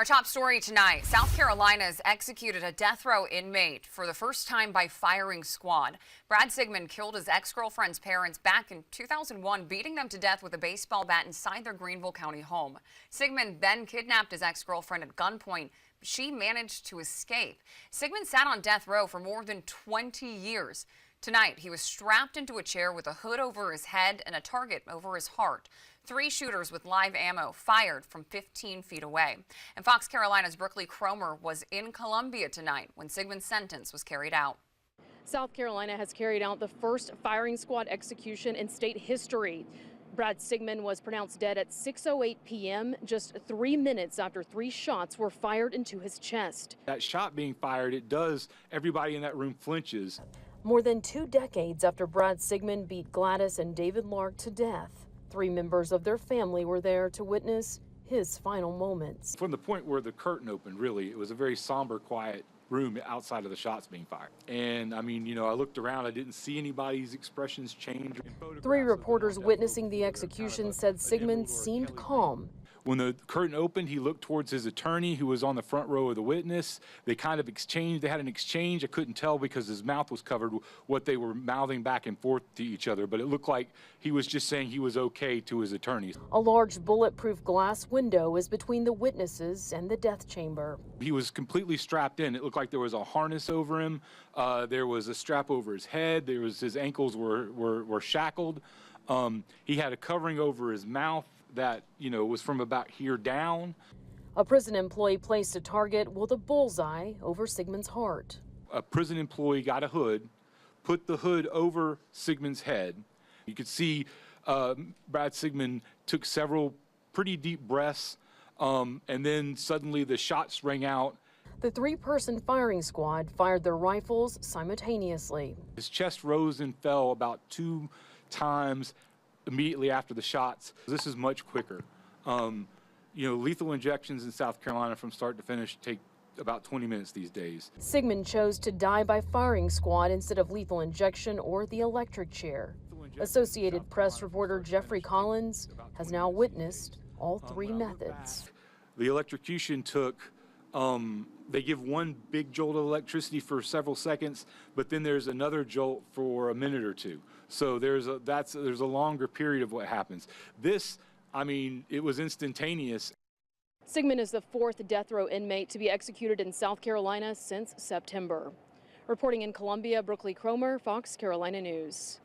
Our top story tonight, South Carolina's executed a death row inmate for the first time by firing squad. Brad Sigmon killed his ex-girlfriend's parents back in 2001, beating them to death with a baseball bat inside their Greenville County home. Sigmon then kidnapped his ex-girlfriend at gunpoint. She managed to escape. Sigmon sat on death row for more than 20 years. Tonight, he was strapped into a chair with a hood over his head and a target over his heart. 3 shooters with live ammo fired from 15 feet away. And Fox Carolina's Brooklyn Cromer was in Columbia tonight when Sigmon's sentence was carried out. South Carolina has carried out the first firing squad execution in state history. Brad Sigmon was pronounced dead at 6:08 p.m., just 3 minutes after 3 shots were fired into his chest. That shot being fired, it does, everybody in that room flinches. More than 2 decades after Brad Sigmon beat Gladys and David Lark to death, 3 members of their family were there to witness his final moments. From the point where the curtain opened, really, it was a very somber, quiet room outside of the shots being fired. And I mean, I looked around, I didn't see anybody's expressions change. 3 reporters witnessing the execution said Sigmon seemed calm. When the curtain opened, he looked towards his attorney, who was on the front row of the witness. They kind of exchanged. They had an exchange. I couldn't tell because his mouth was covered what they were mouthing back and forth to each other, but it looked like he was just saying he was okay to his attorneys. A large bulletproof glass window is between the witnesses and the death chamber. He was completely strapped in. It looked like there was a harness over him. There was a strap over his head. His ankles were shackled. He had a covering over his mouth that, was from about here down. A prison employee placed a target with a bullseye over Sigmon's heart. A prison employee got a hood, put the hood over Sigmon's head. You could see Brad Sigmon took several pretty deep breaths, and then suddenly the shots rang out. The 3-person firing squad fired their rifles simultaneously. His chest rose and fell about 2 times immediately after the shots. This is much quicker. Lethal injections in South Carolina from start to finish take about 20 minutes these days. Sigmon chose to die by firing squad instead of lethal injection or the electric chair. Associated Press reporter Jeffrey Collins has now witnessed all 3 methods. The electrocution took, they give one big jolt of electricity for several seconds, but then there's another jolt for a minute or 2. So there's a longer period of what happens. This, it was instantaneous. Sigmon is the 4th death row inmate to be executed in South Carolina since September. Reporting in Columbia, Brooklyn Cromer, Fox Carolina News.